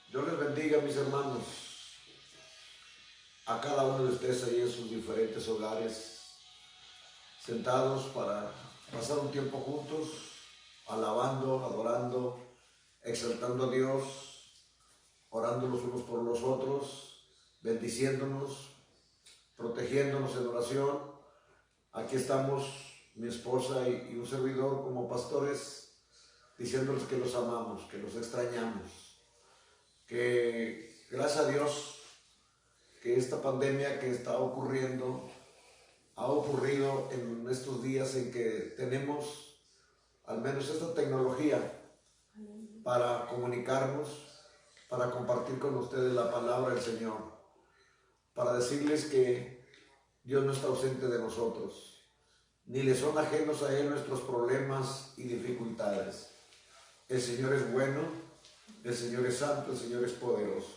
Dios les bendiga, mis hermanos, a cada uno de ustedes ahí en sus diferentes hogares, sentados para pasar un tiempo juntos, alabando, adorando, exaltando a Dios, orando los unos por los otros, bendiciéndonos, protegiéndonos en oración. Aquí estamos, mi esposa y un servidor como pastores, diciéndoles que los amamos, que los extrañamos, que gracias a Dios que esta pandemia que está ocurriendo ha ocurrido en estos días en que tenemos al menos esta tecnología para comunicarnos, para compartir con ustedes la palabra del Señor, para decirles que Dios no está ausente de nosotros, ni le son ajenos a Él nuestros problemas y dificultades. El Señor es bueno, el Señor es santo, el Señor es poderoso.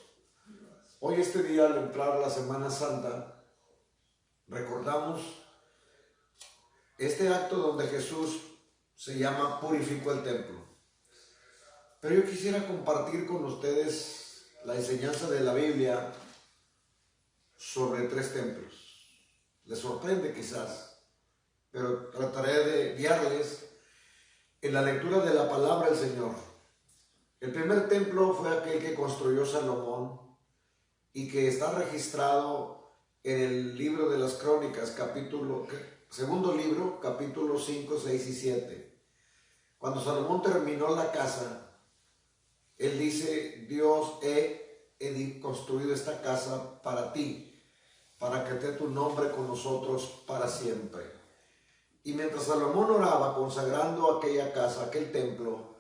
Hoy este día, al entrar a la Semana Santa, recordamos este acto donde Jesús se llama purificó el templo. Pero yo quisiera compartir con ustedes la enseñanza de la Biblia sobre 3 templos. Les sorprende quizás, pero trataré de guiarles en la lectura de la palabra del Señor. El primer templo fue aquel que construyó Salomón y que está registrado en el libro de las Crónicas, segundo libro, capítulos 5, 6 y 7. Cuando Salomón terminó la casa, él dice: Dios, he construido esta casa para ti, para que esté tu nombre con nosotros para siempre. Y mientras Salomón oraba consagrando aquella casa, aquel templo,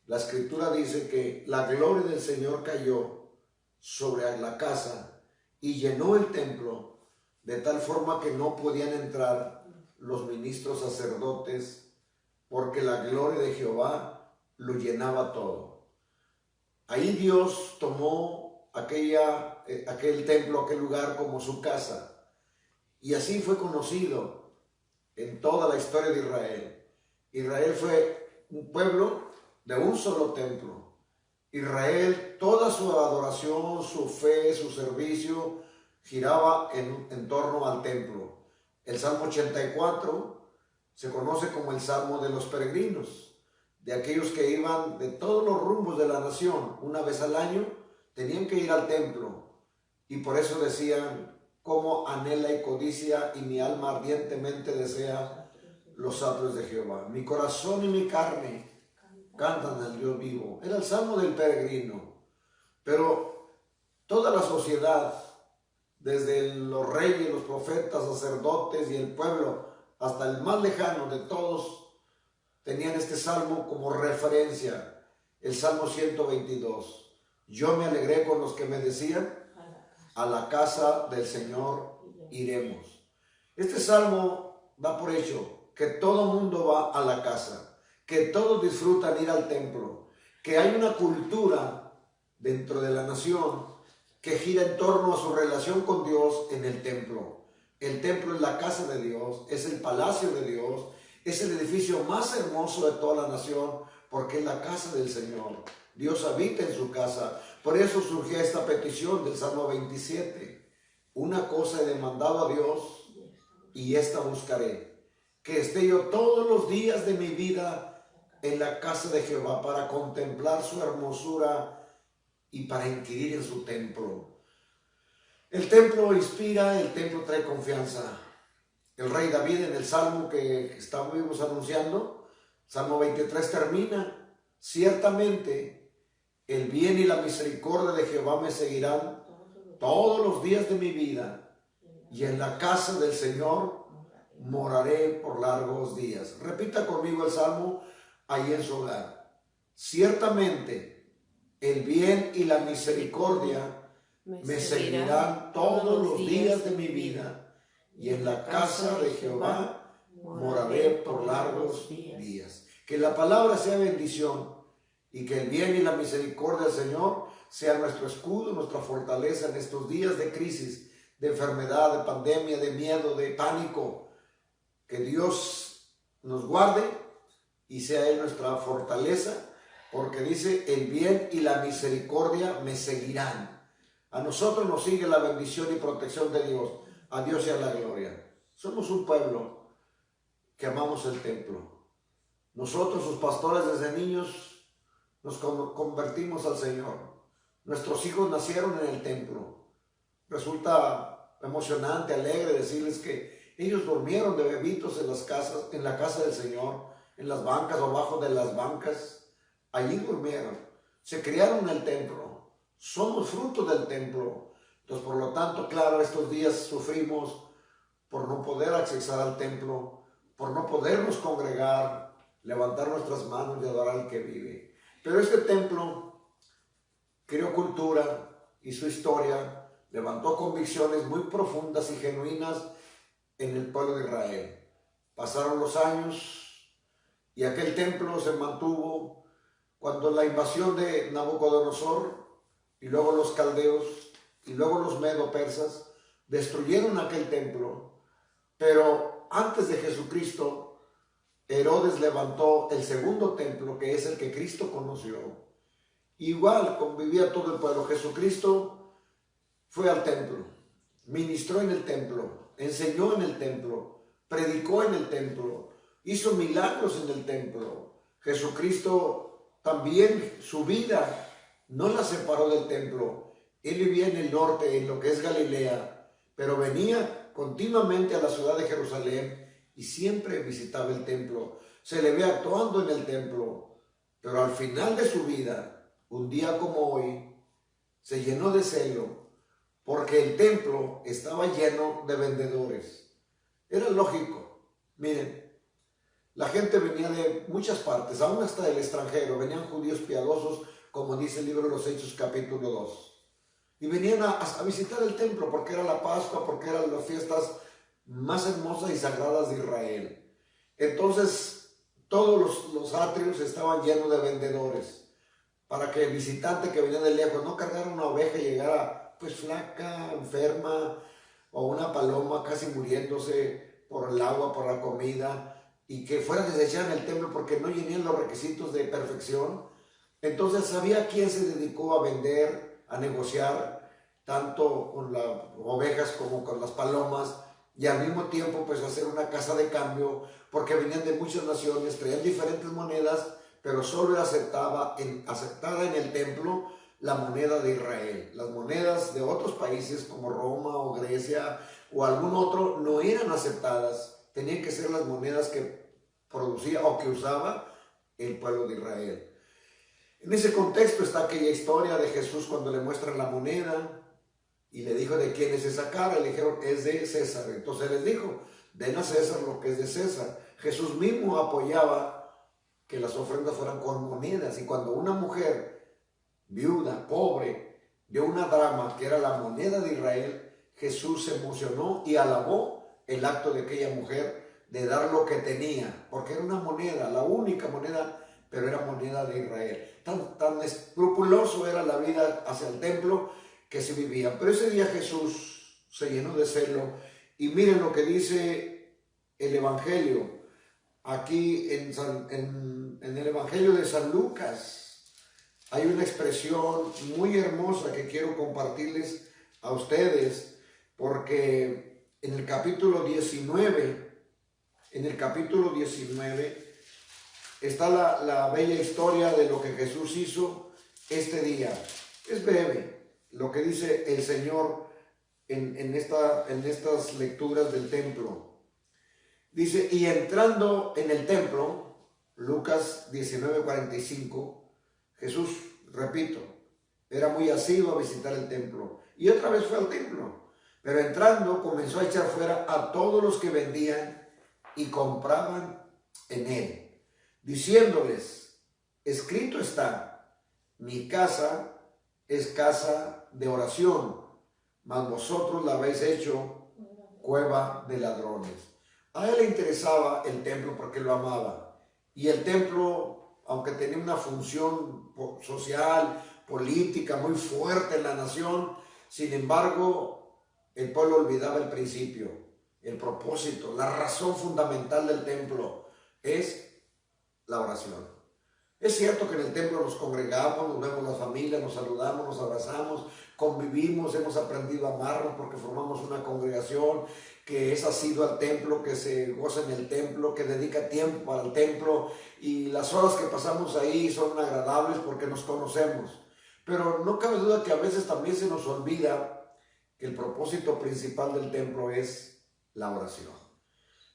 la Escritura dice que la gloria del Señor cayó sobre la casa y llenó el templo de tal forma que no podían entrar los ministros sacerdotes, porque la gloria de Jehová lo llenaba todo. Ahí Dios tomó aquel templo, aquel lugar como su casa, y así fue conocido en toda la historia de Israel. Israel fue un pueblo de un solo templo. Israel, toda su adoración, su fe, su servicio giraba en torno al templo. El Salmo 84 se conoce como el Salmo de los peregrinos, de aquellos que iban de todos los rumbos de la nación. Una vez al año tenían que ir al templo, y por eso decían: cómo anhela y codicia, y mi alma ardientemente desea los atrios de Jehová. Mi corazón y mi carne cantan al Dios vivo. Era el Salmo del peregrino. Pero toda la sociedad, desde los reyes, los profetas, sacerdotes y el pueblo, hasta el más lejano de todos, tenían este salmo como referencia. El Salmo 122. Yo me alegré con los que me decían: a la casa del Señor iremos. Este salmo da por hecho que todo mundo va a la casa, que todos disfrutan ir al templo, que hay una cultura dentro de la nación que gira en torno a su relación con Dios en el templo. El templo es la casa de Dios, es el palacio de Dios, es el edificio más hermoso de toda la nación, porque es la casa del Señor. Dios habita en su casa. Por eso surgió esta petición del Salmo 27. Una cosa he demandado a Dios, y esta buscaré: que esté yo todos los días de mi vida en la casa de Jehová, para contemplar su hermosura y para inquirir en su templo. El templo inspira, el templo trae confianza. El rey David, en el salmo que estamos anunciando, Salmo 23, termina: ciertamente el bien y la misericordia de Jehová me seguirán todos los días de mi vida, y en la casa del Señor moraré por largos días. Repita conmigo el salmo ahí en su hogar: ciertamente el bien y la misericordia me seguirán todos los días de mi vida, y en la casa de Jehová moraré por largos días. Que la palabra sea bendición, y que el bien y la misericordia del Señor sea nuestro escudo, nuestra fortaleza en estos días de crisis, de enfermedad, de pandemia, de miedo, de pánico. Que Dios nos guarde y sea Él nuestra fortaleza, porque dice, el bien y la misericordia me seguirán. A nosotros nos sigue la bendición y protección de Dios. A Dios sea la gloria. Somos un pueblo que amamos el templo. Nosotros, sus pastores, desde niños nos convertimos al Señor. Nuestros hijos nacieron en el templo. Resulta emocionante, alegre decirles que ellos durmieron de bebitos en las casas, en la casa del Señor, en las bancas o abajo de las bancas. Allí durmieron. Se criaron en el templo. Somos fruto del templo. Entonces, por lo tanto, claro, estos días sufrimos por no poder accesar al templo, por no podernos congregar, levantar nuestras manos y adorar al que vive. Pero este templo creó cultura y su historia levantó convicciones muy profundas y genuinas en el pueblo de Israel. Pasaron los años y aquel templo se mantuvo cuando la invasión de Nabucodonosor y luego los caldeos y luego los medo-persas destruyeron aquel templo. Pero antes de Jesucristo, Herodes levantó el segundo templo, que es el que Cristo conoció. Igual convivía todo el pueblo. Jesucristo fue al templo, ministró en el templo, enseñó en el templo, predicó en el templo, hizo milagros en el templo. Jesucristo también, su vida no la separó del templo. Él vivía en el norte, en lo que es Galilea, pero venía continuamente a la ciudad de Jerusalén y siempre visitaba el templo. Se le ve actuando en el templo, pero al final de su vida, un día como hoy, se llenó de celo porque el templo estaba lleno de vendedores. Era lógico. Miren, la gente venía de muchas partes, aún hasta del extranjero. Venían judíos piadosos, como dice el libro de los Hechos capítulo 2. Y venían a visitar el templo porque era la Pascua, porque eran las fiestas más hermosas y sagradas de Israel. Entonces, todos los atrios estaban llenos de vendedores para que el visitante que venía de lejos no cargara una oveja y llegara pues flaca, enferma, o una paloma casi muriéndose por el agua, por la comida, y que fuera desechada en el templo porque no llenían los requisitos de perfección. Entonces había quien se dedicó a vender, a negociar, tanto con las ovejas como con las palomas, y al mismo tiempo pues hacer una casa de cambio, porque venían de muchas naciones, traían diferentes monedas, pero solo era aceptada en el templo la moneda de Israel. Las monedas de otros países como Roma o Grecia o algún otro no eran aceptadas, tenían que ser las monedas que producía o que usaba el pueblo de Israel. En ese contexto está aquella historia de Jesús cuando le muestran la moneda y le dijo de quién es esa cara, y le dijeron es de César. Entonces les dijo, den a César lo que es de César. Jesús mismo apoyaba que las ofrendas fueran con monedas, y cuando una mujer viuda, pobre, dio una drama que era la moneda de Israel, Jesús se emocionó y alabó el acto de aquella mujer de dar lo que tenía, porque era una moneda, la única moneda, pero era moneda de Israel. Tan escrupuloso era la vida hacia el templo que se vivía. Pero ese día Jesús se llenó de celo, y miren lo que dice el Evangelio. Aquí en el Evangelio de San Lucas hay una expresión muy hermosa que quiero compartirles a ustedes, porque en el capítulo 19, está la bella historia de lo que Jesús hizo este día. Es breve lo que dice el Señor en estas lecturas del templo. Dice, y entrando en el templo, Lucas 19:45, Jesús, repito, era muy asiduo a visitar el templo. Y otra vez fue al templo. Pero entrando comenzó a echar fuera a todos los que vendían y compraban en él, diciéndoles, escrito está, mi casa es casa de oración, mas vosotros la habéis hecho cueva de ladrones. A él le interesaba el templo porque lo amaba. Y el templo, aunque tenía una función social, política muy fuerte en la nación, sin embargo, el pueblo olvidaba el principio, el propósito, la razón fundamental del templo es la oración. Es cierto que en el templo nos congregamos, nos vemos las familias, nos saludamos, nos abrazamos, convivimos, hemos aprendido a amarnos porque formamos una congregación que es asiduo al templo, que se goza en el templo, que dedica tiempo para el templo, y las horas que pasamos ahí son agradables porque nos conocemos. Pero no cabe duda que a veces también se nos olvida que el propósito principal del templo es la oración.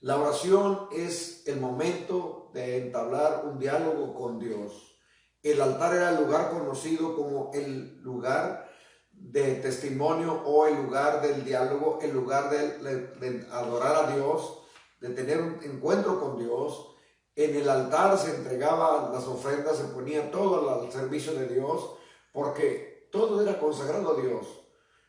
La oración es el momento de entablar un diálogo con Dios. El altar era el lugar conocido como el lugar de testimonio o el lugar del diálogo, el lugar de adorar a Dios, de tener un encuentro con Dios. En el altar se entregaban las ofrendas, se ponía todo al servicio de Dios, porque todo era consagrado a Dios.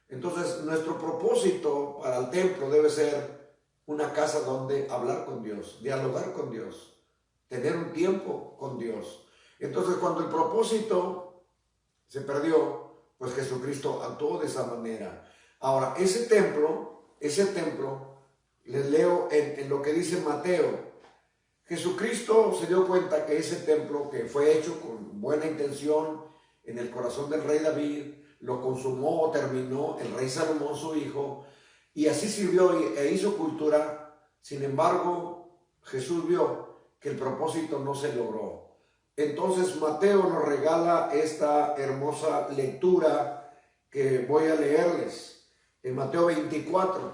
Entonces, nuestro propósito para el templo debe ser una casa donde hablar con Dios, dialogar con Dios, tener un tiempo con Dios. Entonces, cuando el propósito se perdió, pues Jesucristo actuó de esa manera. Ahora, ese templo, les leo en lo que dice Mateo. Jesucristo se dio cuenta que ese templo, que fue hecho con buena intención en el corazón del rey David, lo consumó o terminó el rey Salomón, su hijo, y así sirvió e hizo cultura. Sin embargo, Jesús vio que el propósito no se logró. Entonces Mateo nos regala esta hermosa lectura que voy a leerles. En Mateo 24.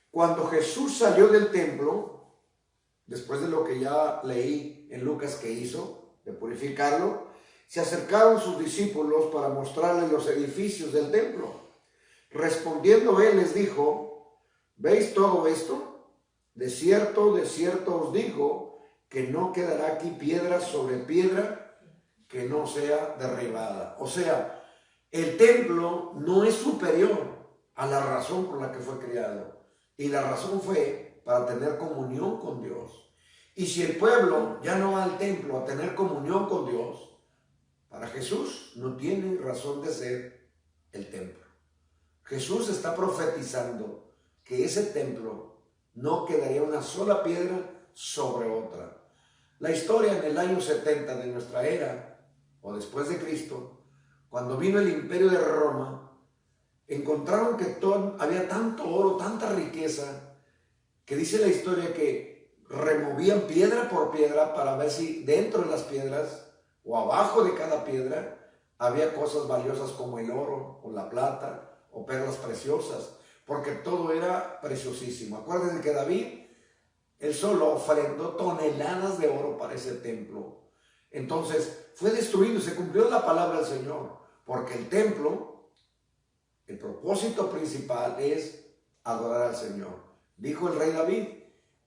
Cuando Jesús salió del templo, después de lo que ya leí en Lucas que hizo, de purificarlo, se acercaron sus discípulos para mostrarles los edificios del templo. Respondiendo él les dijo: ¿veis todo esto? De cierto os digo que no quedará aquí piedra sobre piedra que no sea derribada. O sea, el templo no es superior a la razón por la que fue creado. Y la razón fue para tener comunión con Dios. Y si el pueblo ya no va al templo a tener comunión con Dios, para Jesús no tiene razón de ser el templo. Jesús está profetizando que ese templo no quedaría una sola piedra sobre otra. La historia en el año 70 de nuestra era, o después de Cristo, cuando vino el imperio de Roma, encontraron que había tanto oro, tanta riqueza, que dice la historia que removían piedra por piedra para ver si dentro de las piedras o abajo de cada piedra había cosas valiosas como el oro o la plata o perlas preciosas, porque todo era preciosísimo. Acuérdense que David, él solo ofrendó toneladas de oro para ese templo. Entonces fue destruido y se cumplió la palabra del Señor, porque el templo, el propósito principal es adorar al Señor. Dijo el rey David: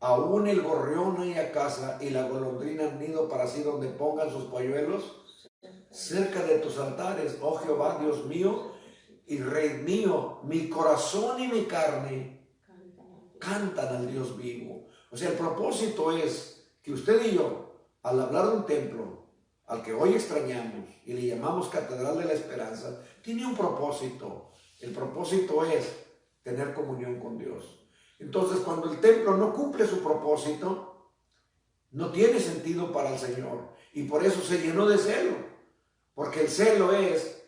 aún el gorrión hay a casa y la golondrina han nido para sí donde pongan sus polluelos cerca de tus altares, oh Jehová, Dios mío y Rey mío. Mi corazón y mi carne cantan al Dios vivo. O sea, el propósito es que usted y yo, al hablar de un templo al que hoy extrañamos y le llamamos Catedral de la Esperanza, tiene un propósito. El propósito es tener comunión con Dios. Entonces, cuando el templo no cumple su propósito, no tiene sentido para el Señor, y por eso se llenó de celo, porque el celo es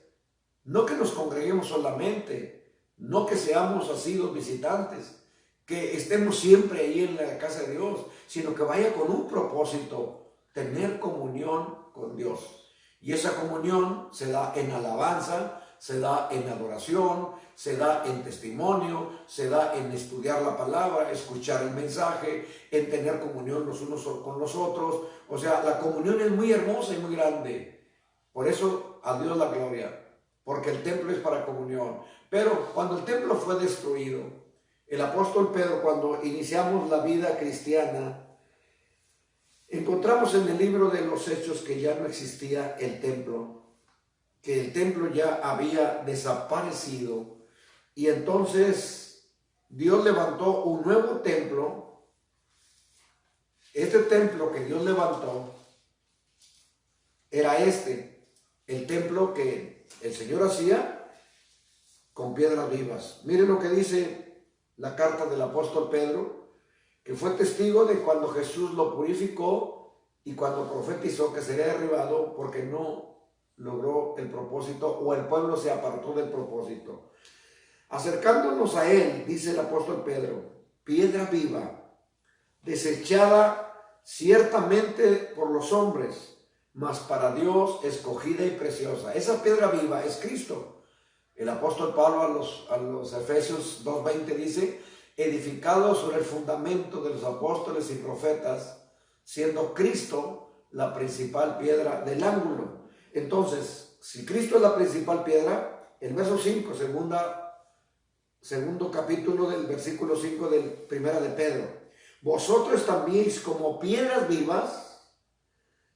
no que nos congreguemos solamente, no que seamos asiduos visitantes, que estemos siempre ahí en la casa de Dios, sino que vaya con un propósito: tener comunión con Dios. Y esa comunión se da en alabanza, se da en adoración, se da en testimonio, se da en estudiar la palabra, escuchar el mensaje, en tener comunión los unos con los otros. O sea, la comunión es muy hermosa y muy grande. Por eso, a Dios la gloria, porque el templo es para comunión. Pero cuando el templo fue destruido, el apóstol Pedro, cuando iniciamos la vida cristiana, encontramos en el libro de los Hechos que ya no existía el templo, que el templo ya había desaparecido, y entonces Dios levantó un nuevo templo. Este templo que Dios levantó era el templo que el Señor hacía con piedras vivas. Miren lo que dice la carta del apóstol Pedro, que fue testigo de cuando Jesús lo purificó y cuando profetizó que sería derribado porque no logró el propósito o el pueblo se apartó del propósito. Acercándonos a él, dice el apóstol Pedro, piedra viva, desechada ciertamente por los hombres, mas para Dios escogida y preciosa. Esa piedra viva es Cristo. El apóstol Pablo a los Efesios 2:20 dice, edificado sobre el fundamento de los apóstoles y profetas, siendo Cristo la principal piedra del ángulo. Entonces, si Cristo es la principal piedra, el verso 5, segundo capítulo del versículo 5 del primera de Pedro, vosotros también como piedras vivas,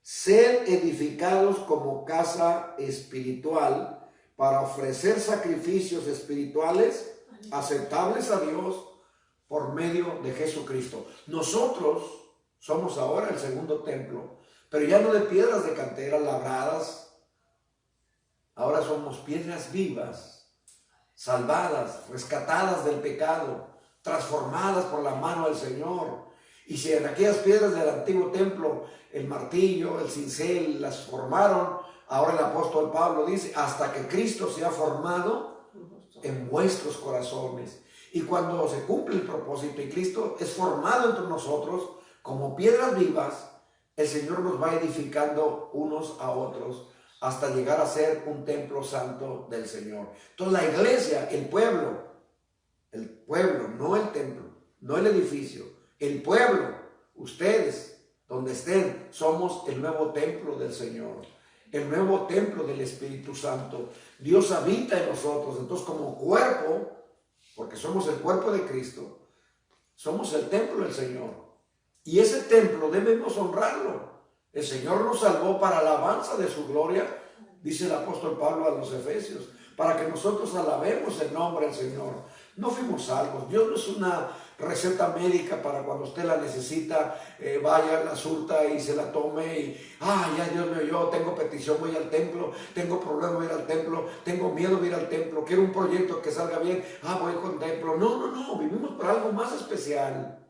sed edificados como casa espiritual para ofrecer sacrificios espirituales aceptables a Dios por medio de Jesucristo. Nosotros somos ahora el segundo templo, pero ya no de piedras de cantera labradas, ahora somos piedras vivas, salvadas, rescatadas del pecado, transformadas por la mano del Señor. Y si en aquellas piedras del antiguo templo, el martillo, el cincel, las formaron, ahora el apóstol Pablo dice, hasta que Cristo se ha formado en vuestros corazones. Y cuando se cumple el propósito y Cristo es formado entre nosotros como piedras vivas, el Señor nos va edificando unos a otros hasta llegar a ser un templo santo del Señor. Entonces la iglesia, el pueblo, no el templo, no el edificio, el pueblo, ustedes, donde estén, somos el nuevo templo del Señor, el nuevo templo del Espíritu Santo. Dios habita en nosotros, entonces como cuerpo, porque somos el cuerpo de Cristo, somos el templo del Señor. Y ese templo debemos honrarlo. El Señor nos salvó para alabanza de su gloria, dice el apóstol Pablo a los Efesios, para que nosotros alabemos el nombre del Señor. No fuimos salvos. Dios no es una receta médica para cuando usted la necesita, vaya, la surta y se la tome y, ya Dios me oyó, tengo petición, voy al templo, tengo problema, voy al templo, tengo miedo de ir al templo, quiero un proyecto que salga bien, voy con templo. No, vivimos por algo más especial.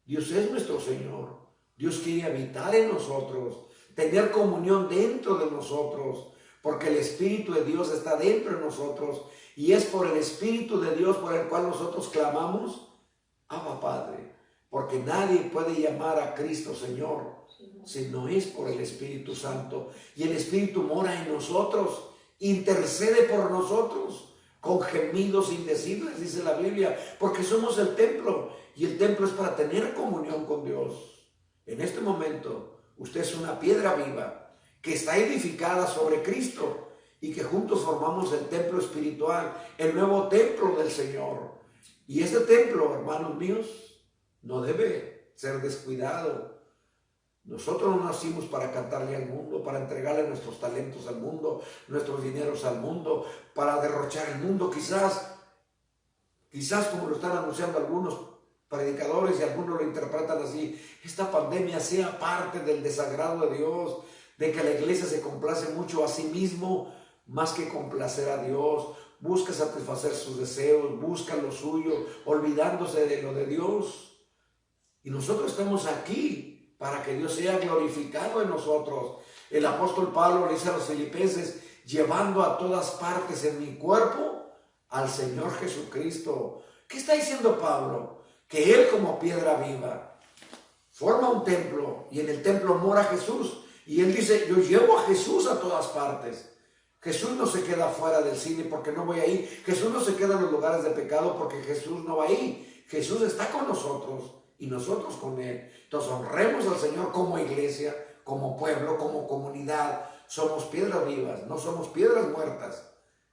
Dios es nuestro Señor. Dios quiere habitar en nosotros, tener comunión dentro de nosotros, porque el Espíritu de Dios está dentro de nosotros y es por el Espíritu de Dios por el cual nosotros clamamos, Abba Padre, porque nadie puede llamar a Cristo Señor si no es por el Espíritu Santo. Y el Espíritu mora en nosotros, intercede por nosotros con gemidos indecibles, dice la Biblia, porque somos el templo y el templo es para tener comunión con Dios. En este momento, usted es una piedra viva que está edificada sobre Cristo y que juntos formamos el templo espiritual, el nuevo templo del Señor. Y este templo, hermanos míos, no debe ser descuidado. Nosotros no nacimos para cantarle al mundo, para entregarle nuestros talentos al mundo, nuestros dineros al mundo, para derrochar el mundo, quizás como lo están anunciando algunos predicadores y algunos lo interpretan así, esta pandemia sea parte del desagrado de Dios, de que la iglesia se complace mucho a sí mismo más que complacer a Dios, busca satisfacer sus deseos, busca lo suyo, olvidándose de lo de Dios. Y nosotros estamos aquí para que Dios sea glorificado en nosotros. El apóstol Pablo le dice a los filipenses, llevando a todas partes en mi cuerpo al Señor Jesucristo. ¿Qué está diciendo Pablo? Que él como piedra viva forma un templo y en el templo mora Jesús. Y él dice, yo llevo a Jesús a todas partes. Jesús no se queda fuera del cine porque no voy ahí. Jesús no se queda en los lugares de pecado porque Jesús no va ahí. Jesús está con nosotros y nosotros con él. Entonces honremos al Señor como iglesia, como pueblo, como comunidad. Somos piedras vivas, no somos piedras muertas.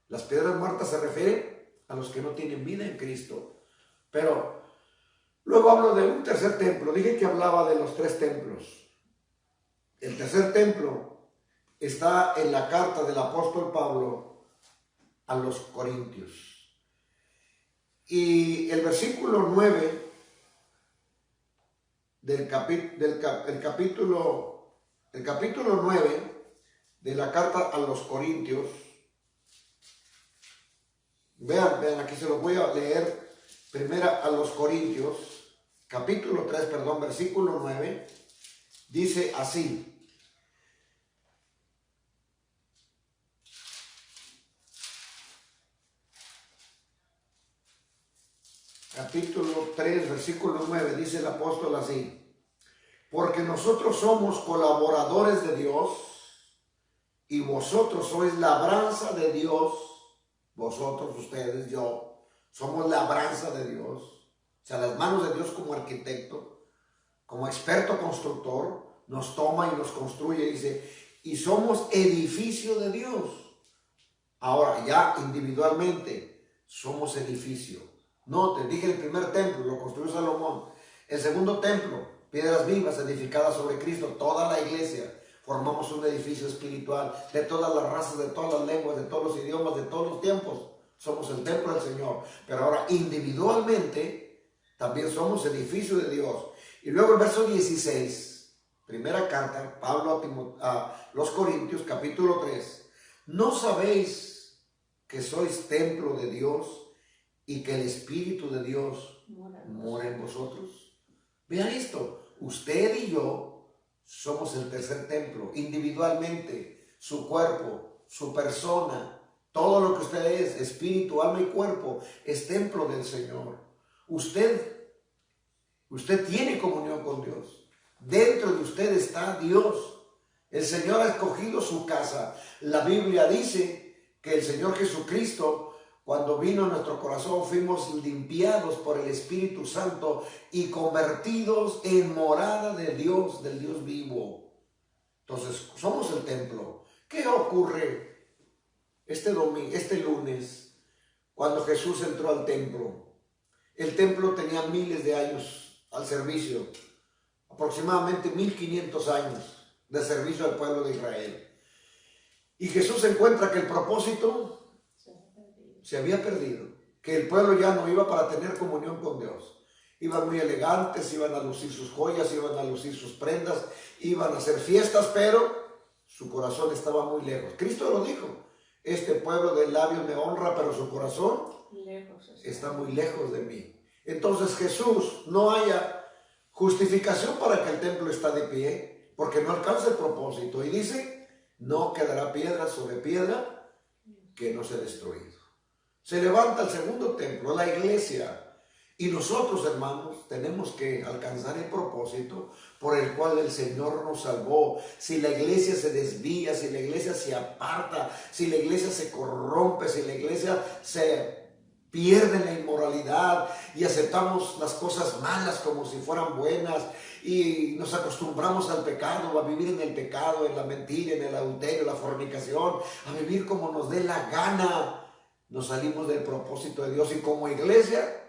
Las piedras muertas se refieren a los que no tienen vida en Cristo. Pero luego hablo de un tercer templo. Dije que hablaba de los tres templos. El tercer templo está en la carta del apóstol Pablo a los Corintios. Y el versículo 9 del capítulo 9 de la carta a los Corintios, vean, aquí se los voy a leer. Primera a los Corintios, capítulo 3, versículo 9. Dice así. Capítulo 3, versículo 9, dice el apóstol así. Porque nosotros somos colaboradores de Dios y vosotros sois labranza de Dios. Vosotros, ustedes, yo, somos labranza de Dios. O sea, las manos de Dios como arquitecto, como experto constructor, nos toma y nos construye, dice, y somos edificio de Dios. Ahora, ya individualmente, somos edificio. No, te dije el primer templo, lo construyó Salomón. El segundo templo, piedras vivas edificadas sobre Cristo, toda la iglesia. Formamos un edificio espiritual de todas las razas, de todas las lenguas, de todos los idiomas, de todos los tiempos. Somos el templo del Señor. Pero ahora individualmente también somos edificio de Dios. Y luego el verso 16, primera carta, Pablo a los Corintios, capítulo 3. ¿No sabéis que sois templo de Dios y que el Espíritu de Dios mora en vosotros? Vean esto, usted y yo somos el tercer templo, individualmente, su cuerpo, su persona, todo lo que usted es, espíritu, alma y cuerpo, es templo del Señor. Usted tiene comunión con Dios. Dentro de usted está Dios. El Señor ha escogido su casa. La Biblia dice que el Señor Jesucristo, cuando vino a nuestro corazón, fuimos limpiados por el Espíritu Santo y convertidos en morada de Dios, del Dios vivo. Entonces, somos el templo. ¿Qué ocurre este lunes, cuando Jesús entró al templo? El templo tenía miles de años al servicio, aproximadamente 1500 años de servicio al pueblo de Israel. Y Jesús encuentra que el propósito se había perdido, que el pueblo ya no iba para tener comunión con Dios. Iban muy elegantes, iban a lucir sus joyas, iban a lucir sus prendas, iban a hacer fiestas, pero su corazón estaba muy lejos. Cristo lo dijo, este pueblo de labios me honra, pero su corazón está muy lejos de mí. Entonces Jesús, no haya justificación para que el templo está de pie, porque no alcanza el propósito. Y dice, no quedará piedra sobre piedra que no sea destruido. Se levanta el segundo templo, la iglesia. Y nosotros, hermanos, tenemos que alcanzar el propósito por el cual el Señor nos salvó. Si la iglesia se desvía, si la iglesia se aparta, si la iglesia se corrompe, si la iglesia se pierde en la inmoralidad y aceptamos las cosas malas como si fueran buenas y nos acostumbramos al pecado, a vivir en el pecado, en la mentira, en el adulterio, en la fornicación, a vivir como nos dé la gana, nos salimos del propósito de Dios y como iglesia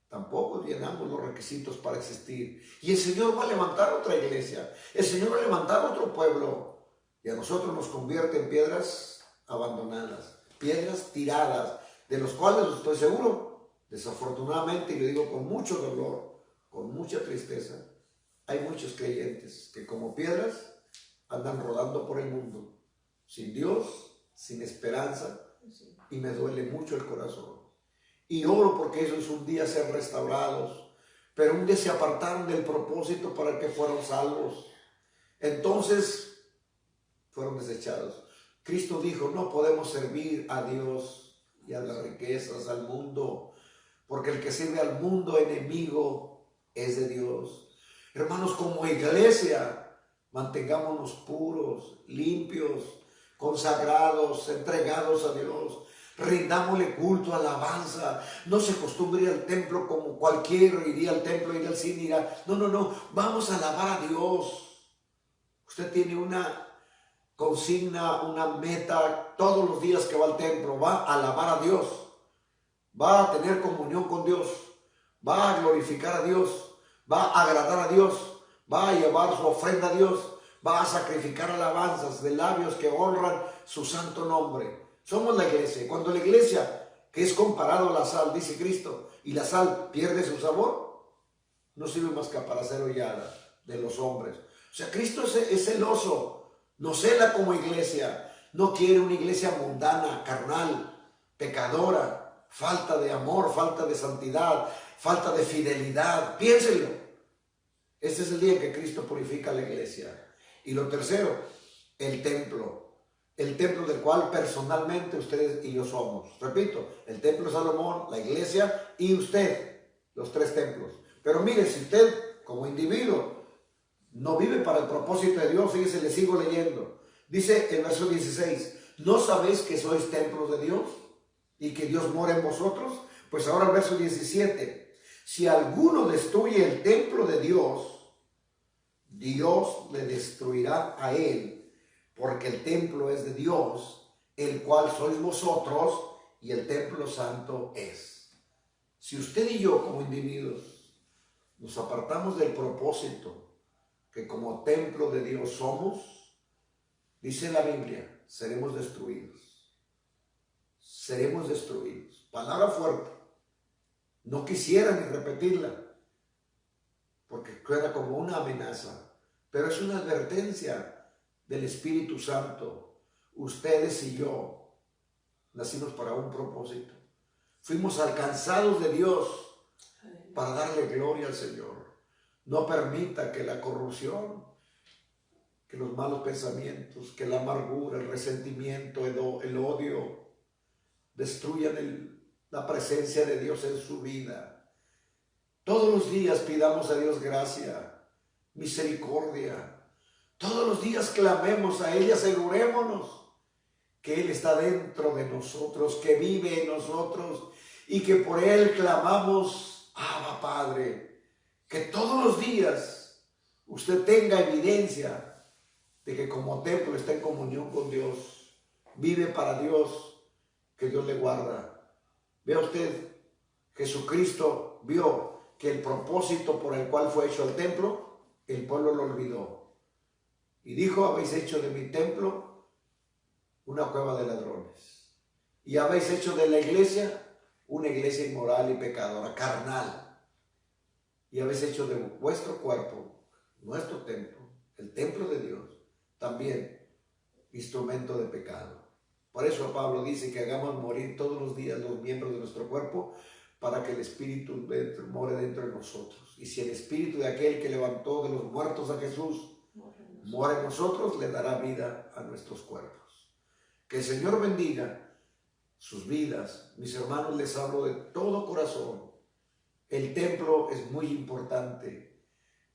tampoco llenamos los requisitos para existir. Y el Señor va a levantar otra iglesia, el Señor va a levantar otro pueblo y a nosotros nos convierte en piedras abandonadas, piedras tiradas, de los cuales estoy seguro, desafortunadamente, y lo digo con mucho dolor, con mucha tristeza, hay muchos creyentes que como piedras andan rodando por el mundo, sin Dios, sin esperanza, y me duele mucho el corazón. Y oro porque ellos un día sean restaurados, pero un día se apartaron del propósito para el que fueron salvos. Entonces fueron desechados. Cristo dijo, no podemos servir a Dios y a las riquezas, al mundo, porque el que sirve al mundo enemigo es de Dios. Hermanos, como iglesia, mantengámonos puros, limpios, consagrados, entregados a Dios. Rindámosle culto, alabanza. No se acostumbre ir al templo como cualquiera iría al templo, ir al cine, irá. No. Vamos a alabar a Dios. Usted tiene una consigna, una meta todos los días que va al templo. Va a alabar a Dios. Va a tener comunión con Dios. Va a glorificar a Dios. Va a agradar a Dios. Va a llevar su ofrenda a Dios. Va a sacrificar alabanzas de labios que honran su santo nombre. Somos la iglesia. Cuando la iglesia, que es comparado a la sal, dice Cristo, y la sal pierde su sabor, no sirve más que para hacer hollada de los hombres. O sea, Cristo es celoso, nos cela como iglesia. No quiere una iglesia mundana, carnal, pecadora, falta de amor, falta de santidad, falta de fidelidad. Piénsenlo. Este es el día en que Cristo purifica la iglesia. Y lo tercero, el templo del cual personalmente ustedes y yo somos. Repito, el templo de Salomón, la iglesia y usted, los tres templos. Pero mire, si usted como individuo no vive para el propósito de Dios, fíjese, le sigo leyendo. Dice el verso 16, ¿no sabéis que sois templos de Dios y que Dios mora en vosotros? Pues ahora el verso 17, si alguno destruye el templo de Dios, Dios le destruirá a él, porque el templo es de Dios, el cual sois vosotros, y el templo santo es. Si usted y yo como individuos nos apartamos del propósito que como templo de Dios somos, dice la Biblia, seremos destruidos. Seremos destruidos. Palabra fuerte. No quisiera ni repetirla, porque suena como una amenaza, pero es una advertencia del Espíritu Santo. Ustedes y yo nacimos para un propósito. Fuimos alcanzados de Dios para darle gloria al Señor. No permita que la corrupción, que los malos pensamientos, que la amargura, el resentimiento, el odio destruyan la presencia de Dios en su vida. Todos los días pidamos a Dios gracia, misericordia. Todos los días clamemos a Él y asegurémonos que Él está dentro de nosotros, que vive en nosotros y que por Él clamamos, Abba Padre. Que todos los días usted tenga evidencia de que como templo está en comunión con Dios, vive para Dios, que Dios le guarda. Vea usted, Jesucristo vio que el propósito por el cual fue hecho el templo, el pueblo lo olvidó. Y dijo, habéis hecho de mi templo una cueva de ladrones. Y habéis hecho de la iglesia una iglesia inmoral y pecadora, carnal. Y habéis hecho de vuestro cuerpo, nuestro templo, el templo de Dios, también instrumento de pecado. Por eso Pablo dice que hagamos morir todos los días los miembros de nuestro cuerpo para que el Espíritu more dentro de nosotros. Y si el Espíritu de aquel que levantó de los muertos a Jesús mora en nosotros, le dará vida a nuestros cuerpos. Que el Señor bendiga sus vidas. Mis hermanos, les hablo de todo corazón. El templo es muy importante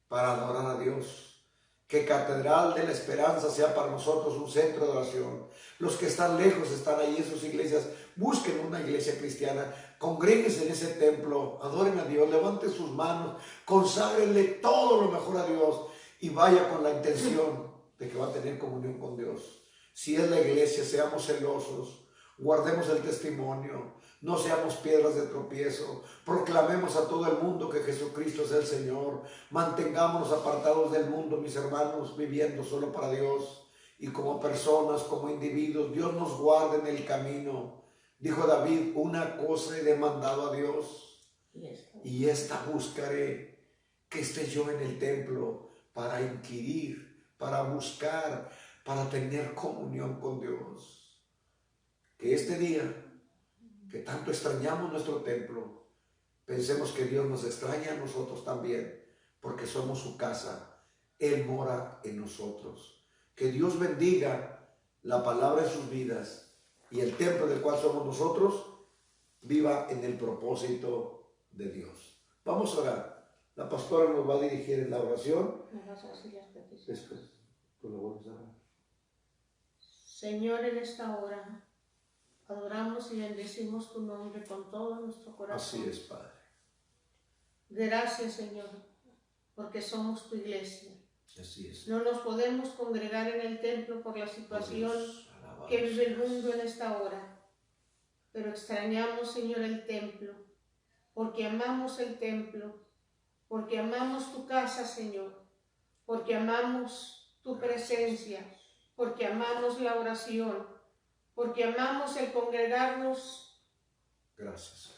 para adorar a Dios. Que Catedral de la Esperanza sea para nosotros un centro de oración. Los que están lejos, están ahí en sus iglesias, busquen una iglesia cristiana, congréguense en ese templo, adoren a Dios, levanten sus manos, conságrenle todo lo mejor a Dios y vaya con la intención de que va a tener comunión con Dios. Si es la iglesia, seamos celosos, guardemos el testimonio, no seamos piedras de tropiezo, proclamemos a todo el mundo que Jesucristo es el Señor, mantengámonos apartados del mundo, mis hermanos, viviendo solo para Dios, y como personas, como individuos, Dios nos guarde en el camino. Dijo David, una cosa he demandado a Dios, y esta buscaré, que esté yo en el templo para inquirir, para buscar, para tener comunión con Dios. Que este día, que tanto extrañamos nuestro templo, pensemos que Dios nos extraña a nosotros también, porque somos su casa, Él mora en nosotros. Que Dios bendiga la palabra en sus vidas y el templo del cual somos nosotros viva en el propósito de Dios. Vamos a orar. La pastora nos va a dirigir en la oración. Después, tú lo vuelves a orar. Señor, en esta hora adoramos y bendecimos tu nombre con todo nuestro corazón. Así es, Padre. Gracias, Señor, porque somos tu iglesia. Así es. No nos podemos congregar en el templo por la situación que vive el mundo en esta hora. Pero extrañamos, Señor, el templo, porque amamos el templo, porque amamos tu casa, Señor, porque amamos tu presencia, porque amamos la oración, porque amamos el congregarnos. Gracias.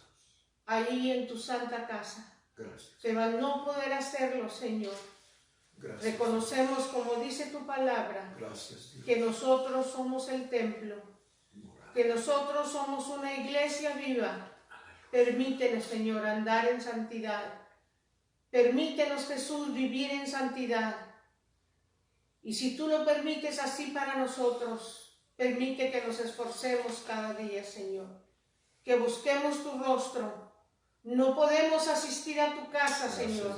Ahí en tu santa casa. Gracias. Pero al no poder hacerlo, Señor, Gracias. reconocemos, como dice tu palabra, Gracias, Dios. que nosotros somos el templo, que nosotros somos una iglesia viva. Permítenos, Señor, andar en santidad. Permítenos, Jesús, vivir en santidad. Y si tú lo permites así para nosotros, permite que nos esforcemos cada día, Señor. Que busquemos tu rostro. No podemos asistir a tu casa, Señor,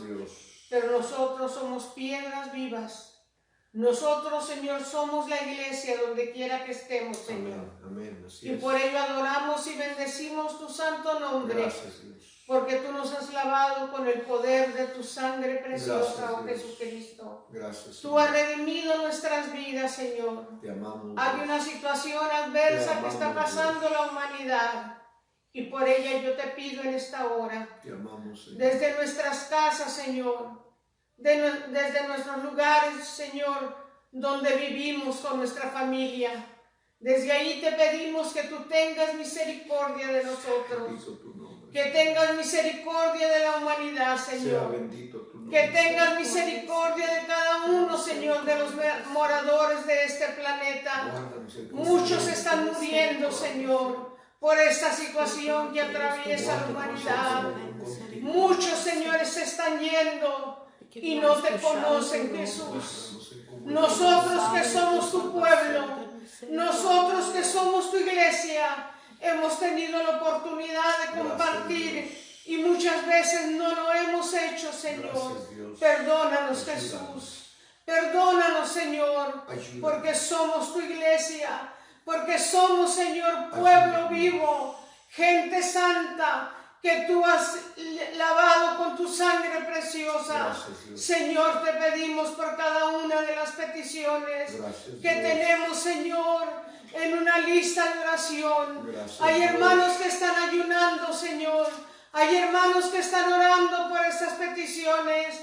pero nosotros somos piedras vivas. Nosotros, Señor, somos la iglesia donde quiera que estemos, Señor. Amén. Y por ello adoramos y bendecimos tu santo nombre. Gracias, Dios. Porque tú nos has lavado con el poder de tu sangre preciosa, Gracias, oh Dios. Jesucristo. Gracias. Tú has redimido nuestras vidas, Señor. Te amamos. Hay una situación adversa que está pasando la humanidad. Y por ella yo te pido en esta hora, Te amamos, Señor. desde nuestras casas, Señor, desde nuestros lugares, Señor, donde vivimos con nuestra familia, desde ahí te pedimos que tú tengas misericordia de nosotros, que tengas misericordia de la humanidad, Señor, Sea bendito tu nombre, que tengas misericordia de cada uno, Señor, de los moradores de este planeta. Muchos están muriendo, Señor, por esta situación que atraviesa la humanidad. Muchos, señores, se están yendo y no te conocen, Jesús. Nosotros que somos tu pueblo, nosotros que somos tu iglesia, hemos tenido la oportunidad de compartir y muchas veces no lo hemos hecho, Señor. Perdónanos, Jesús. Perdónanos, Señor, porque somos tu iglesia. Porque somos, Señor, pueblo vivo, gente santa, que tú has lavado con tu sangre preciosa. Señor, te pedimos por cada una de las peticiones que tenemos, Señor, en una lista de oración. Hay hermanos que están ayunando, Señor. Hay hermanos que están orando por estas peticiones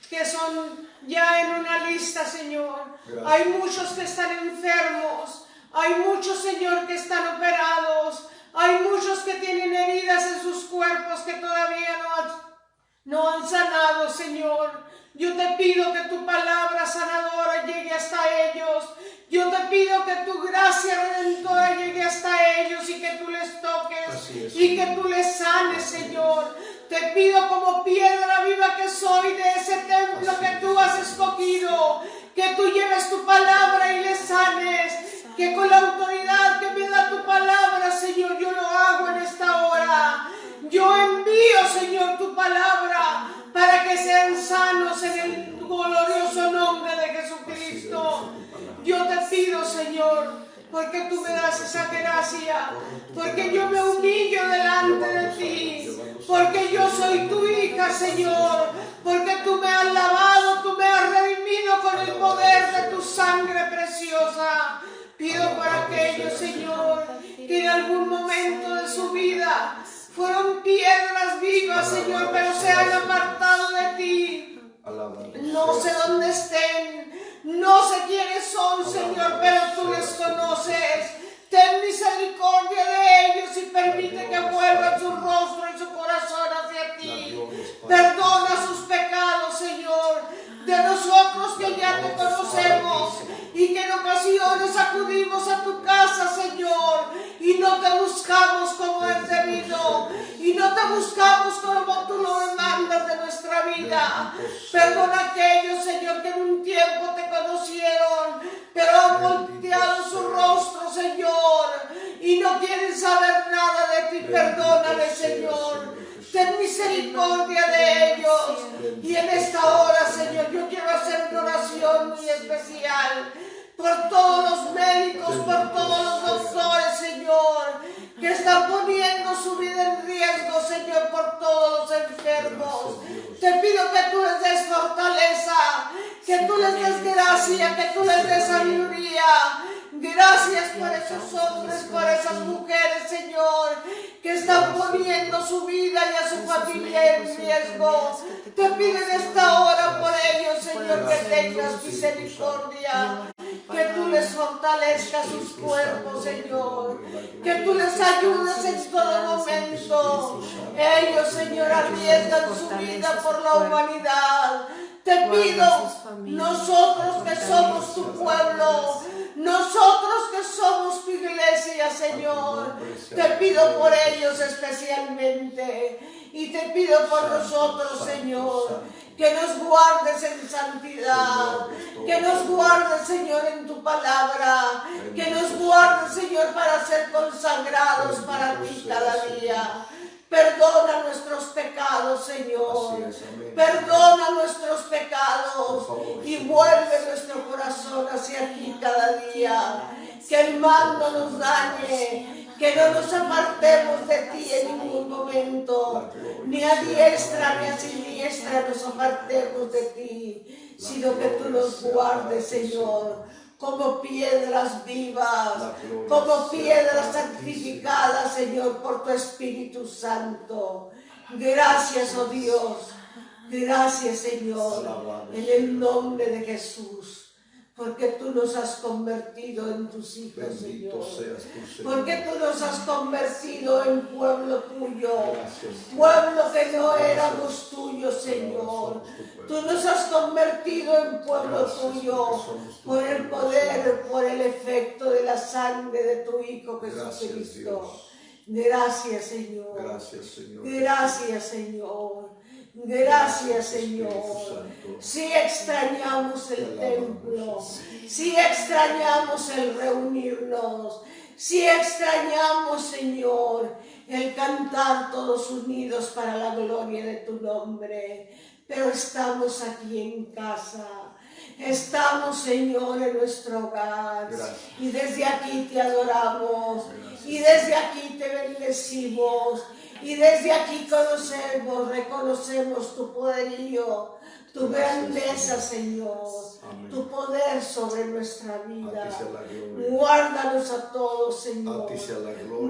que son ya en una lista, Señor. Hay muchos que están enfermos. Hay muchos, Señor, que están operados. Hay muchos que tienen heridas en sus cuerpos que todavía no han sanado, Señor. Yo te pido que tu palabra sanadora llegue hasta ellos. Yo te pido que tu gracia redentora llegue hasta ellos y que tú les toques y que tú les sanes, Señor. Te pido como piedra viva que soy de ese templo que tú has escogido, que tú lleves tu palabra y les sanes. Que con la autoridad que me da tu palabra, Señor, yo lo hago en esta hora. Yo envío, Señor, tu palabra para que sean sanos en el glorioso nombre de Jesucristo. Yo te pido, Señor, porque tú me das esa gracia, porque yo me humillo delante de ti, porque yo soy tu hija, Señor, porque tú me has lavado, tú me has redimido con el poder de tu sangre preciosa. Pido por aquellos, Señor, que en algún momento de su vida fueron piedras vivas, Señor, pero se han apartado de ti. No sé dónde estén, no sé quiénes son, Señor, pero tú les conoces. Ten misericordia de ellos y permite que vuelvan su rostro y su corazón hacia ti. Perdona sus pecados, Señor, de nosotros que ya te conocemos y que en ocasiones acudimos a tu casa, Señor, y no te buscamos como es debido, y no te buscamos como tú lo demandas de nuestra vida. Perdona a aquellos, Señor, que en un tiempo te conocieron, pero han volteado su rostro, Señor, y no quieren saber nada de ti. Perdónale, Señor. Ten misericordia de ellos. Y en esta hora, Señor, yo quiero hacer una oración muy especial por todos los médicos, por todos los doctores, Señor, que están poniendo su vida en riesgo, Señor, por todos los enfermos. Te pido que tú les des fortaleza, que tú les des gracia, que tú les des sabiduría. Gracias por esos hombres, por esas mujeres, Señor, que están poniendo su vida y a su familia en riesgo. Te pido en esta hora por ellos, Señor, que tengas misericordia, que tú les fortalezcas sus cuerpos, Señor, que tú les ayudes en todo momento. Ellos, Señor, arriesgan su vida por la humanidad. Te pido, nosotros que somos tu pueblo, nosotros que somos tu iglesia, Señor, te pido por ellos especialmente. Y te pido por nosotros, Señor, que nos guardes en santidad, que nos guardes, Señor, en tu palabra, que nos guardes, Señor, para ser consagrados para ti cada día. Perdona nuestros pecados, Señor. Perdona nuestros pecados y vuelve nuestro corazón hacia ti cada día. Que el mal no nos dañe, que no nos apartemos de ti en ningún momento, ni a diestra ni a siniestra nos apartemos de ti, sino que tú nos guardes, Señor, como piedras vivas, como piedras santificadas, Señor, por tu Espíritu Santo. Gracias, oh Dios, gracias, Señor, en el nombre de Jesús. Porque tú nos has convertido en tus hijos, Bendito Señor. seas tú, Señor. Porque tú nos has convertido en pueblo tuyo. Gracias, Pueblo que no éramos tuyos, Señor. Tú nos has convertido en pueblo tuyo por el poder, por el efecto de la sangre de tu Hijo Jesucristo. Gracias, Señor. Gracias, Señor. Gracias, Señor. Gracias, Señor. Si extrañamos el templo, si extrañamos el reunirnos, si extrañamos, Señor, el cantar todos unidos para la gloria de tu nombre, pero estamos aquí en casa. Estamos, Señor, en nuestro hogar. Gracias. Y desde aquí te adoramos. Gracias. Y desde aquí te bendecimos. Y desde aquí reconocemos tu poderío, tu grandeza, Señor, tu poder sobre nuestra vida. Guárdanos a todos, Señor.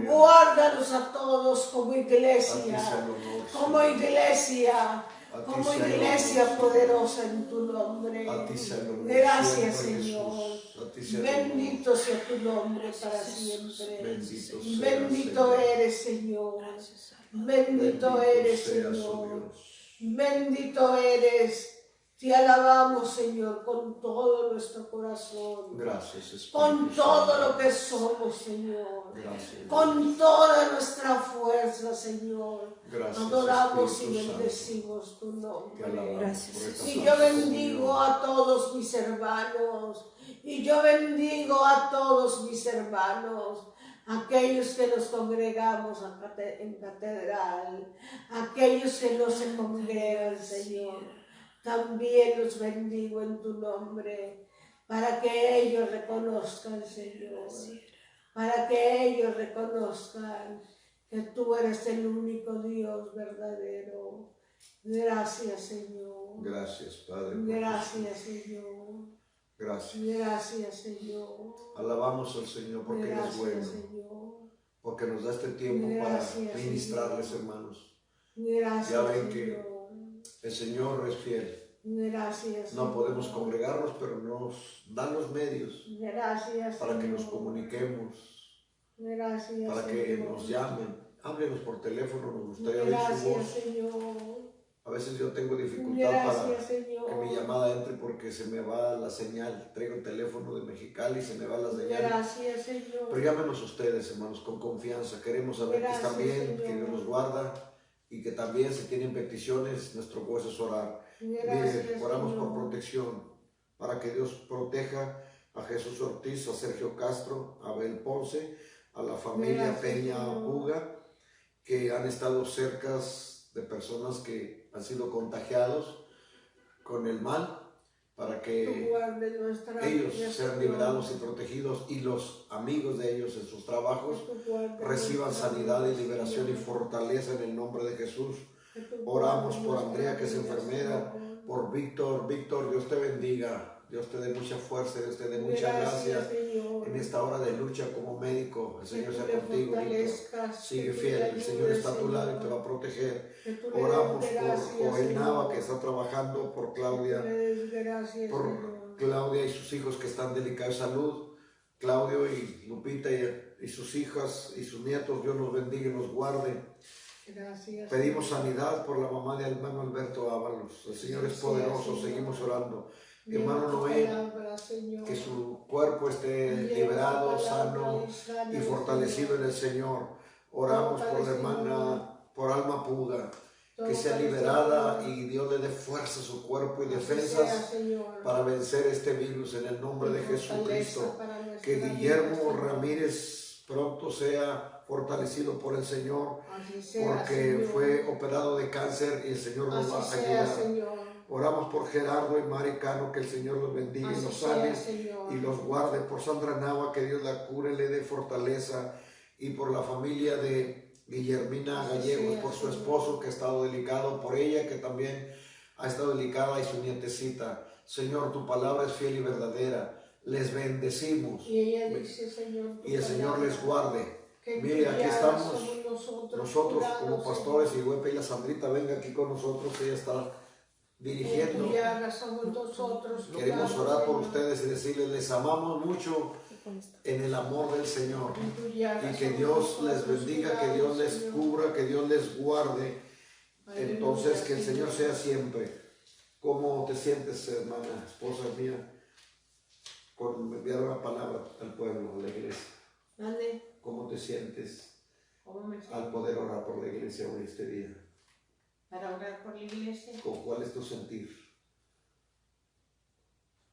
Guárdanos a todos como iglesia, como iglesia. Como iglesia poderosa en tu nombre. Gracias, Señor. Bendito sea tu nombre para siempre. Bendito eres, Señor. Bendito eres, Señor. Bendito eres. Te alabamos, Señor, con todo nuestro corazón. Gracias, Espíritu con todo lo que somos, Señor. Gracias. Con toda nuestra fuerza, Señor. Gracias, adoramos y Espíritu bendecimos tu nombre. Gracias. Y yo bendigo a todos mis hermanos. Y yo bendigo a todos mis hermanos. Aquellos que nos congregamos en catedral. Aquellos que no se congregan, Señor. También los bendigo en tu nombre, para que ellos reconozcan, Señor, para que ellos reconozcan que tú eres el único Dios verdadero. Gracias, Señor. Gracias, Padre. Gracias, Señor. Gracias. Gracias, Señor. Alabamos al Señor porque Gracias, es bueno, Señor. porque nos da este tiempo Gracias, para ministrarles, Señor. hermanos. Gracias, Ya ven Señor. que el Señor es fiel. Gracias, No Señor. podemos congregarnos, pero nos dan los medios Gracias, para que nos Señor. comuniquemos, Gracias, para que Señor. nos llamen. Háblenos por teléfono, nos gustaría oír su Gracias, voz. Señor. A veces yo tengo dificultad Gracias, para Señor. que mi llamada entre porque se me va la señal. Traigo el teléfono de Mexicali y se me va la señal. Gracias, Señor. Pero llámenos ustedes, hermanos, con confianza. Queremos saber que están Gracias, bien, que Señor. Dios los guarda y que también si tienen peticiones, nuestro gozo es orar. Gracias, Mire, oramos Señor. por protección, para que Dios proteja a Jesús Ortiz, a Sergio Castro, a Abel Ponce, a la familia Gracias, Peña Señor. Puga, que han estado cerca de personas que han sido contagiados con el mal, para Tú que guardes nuestra ellos vida, sean Señor. liberados y protegidos y los amigos de ellos en sus trabajos Que tú guardes reciban nuestra sanidad y vida, liberación y Señor. fortaleza en el nombre de Jesús. Que tú Oramos guardes por nuestra Andrea, que es vida, enfermera, Señor. por Víctor. Víctor, Dios te bendiga, Dios te dé mucha fuerza, Dios te dé mucha gracia Señor. en esta hora de lucha como médico. El Que Señor tú sea le contigo, Víctor. fortalezcas, Sigue que tú fiel, le el Señor ayudes, está a tu lado y te Señor. va a proteger. Que tú le Oramos des gracias, por Joel Nava, Señor. que está trabajando, por Que tú Claudia, le des gracias, por Señor. Claudia y sus hijos que están delicados de salud. Claudio y Lupita y sus hijas y sus nietos, Dios los bendiga y los guarde. Gracias. Pedimos Señor. sanidad por la mamá de hermano Alberto Ábalos. El Señor es poderoso, Señor. seguimos orando. Lleva Hermano tu Noé, palabra, Señor. que su cuerpo esté Lleva liberado, tu palabra sano sana, y fortalecido en Señor. el Señor. Oramos por la Fortalecido. hermana, por Alma Puga. que sea liberada y Dios le dé fuerza a su cuerpo y defensas para vencer este virus en el nombre de Jesucristo. Que Guillermo Ramírez pronto sea fortalecido por el Señor, porque fue operado de cáncer y el Señor nos va a ayudar. Oramos por Gerardo y Mari Cano, que el Señor los bendiga y los sane y los guarde. Por Sandra Nava, que Dios la cure, le dé fortaleza. Y por la familia de Guillermina Gallegos, por su esposo que ha estado delicado, por ella que también ha estado delicada y su nietecita. Señor, tu palabra es fiel y verdadera. Les bendecimos. Y ella dice, Señor, y el Señor les guarde. Mire, aquí estamos nosotros como pastores, y voy a pedir a Sandrita venga aquí con nosotros, ella está dirigiendo. Queremos orar por ustedes y decirles, les amamos mucho en el amor del Señor, y que Dios les bendiga, que Dios les cubra, que Dios les guarde. Entonces, que el Señor sea siempre. ¿Cómo te sientes, hermana, esposa mía, con enviar una palabra al pueblo, a la iglesia? ¿Cómo te sientes al poder orar por la iglesia hoy, este día? Para orar por la iglesia. ¿Cuál es tu sentir?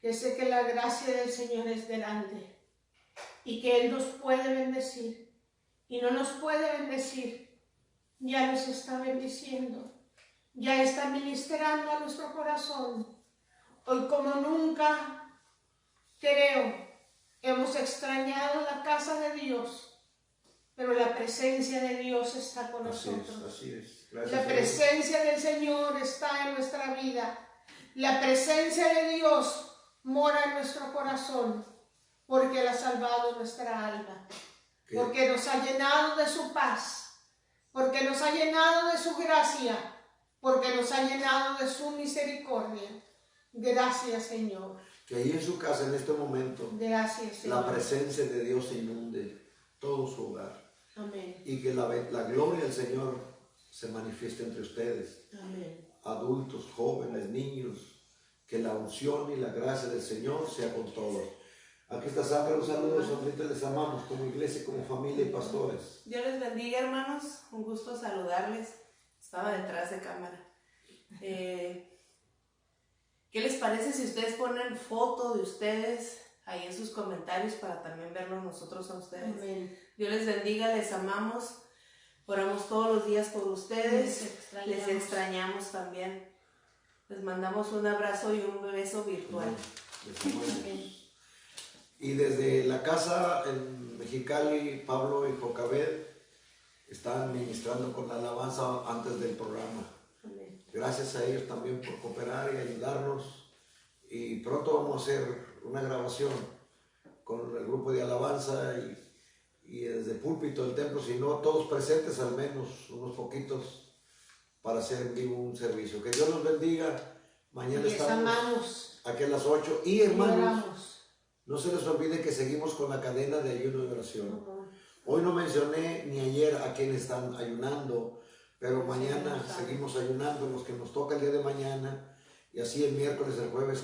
Que sé que la gracia del Señor es grande y que Él nos puede bendecir y no nos puede bendecir. Ya nos está bendiciendo, ya está ministrando a nuestro corazón. Hoy como nunca, creo, hemos extrañado la casa de Dios, pero la presencia de Dios está con nosotros. Así es. La presencia del Señor está en nuestra vida. La presencia de Dios mora en nuestro corazón, porque Él ha salvado nuestra alma, porque nos ha llenado de su paz, porque nos ha llenado de su gracia, porque nos ha llenado de su misericordia. Gracias, Señor. Que ahí en su casa, en este momento, gracias, Señor, la presencia de Dios inunde todo su hogar. Amén. Y que la gloria del Señor se manifieste entre ustedes. Amén. Adultos, jóvenes, niños, que la unción y la gracia del Señor sea con todos. Aquí está Sandra, los saludos, Sandrita, les amamos como iglesia, como familia y pastores. Dios les bendiga, hermanos, un gusto saludarles. Estaba detrás de cámara. ¿Qué les parece si ustedes ponen foto de ustedes ahí en sus comentarios para también verlo nosotros a ustedes? Amén. Dios les bendiga, les amamos, oramos todos los días por ustedes, les extrañamos también. Les mandamos un abrazo y un beso virtual. Amén. Y desde la casa en Mexicali, Pablo y Jocabed están ministrando con la alabanza antes del programa. Amén. Gracias a ellos también por cooperar y ayudarnos. Y pronto vamos a hacer una grabación con el grupo de alabanza y desde el púlpito del templo, si no todos presentes, al menos unos poquitos, para hacer en vivo un servicio. Que Dios los bendiga. Mañana estamos aquí a las 8. Y hermanos, no se les olvide que seguimos con la cadena de ayuno y oración. Hoy no mencioné ni ayer a quienes están ayunando, pero mañana seguimos ayunando, los que nos toca el día de mañana, y así el miércoles, el jueves.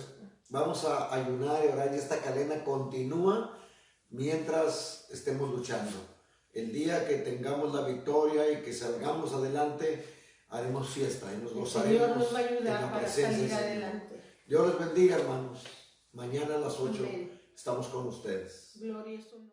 Vamos a ayunar y orar, y esta cadena continúa mientras estemos luchando. El día que tengamos la victoria y que salgamos adelante, haremos fiesta y nos gozaremos. Dios nos va a ayudar en la para presencia salir adelante. Dios les bendiga, hermanos. Mañana a las 8 Amén. estamos con ustedes. Gloria a su nombre.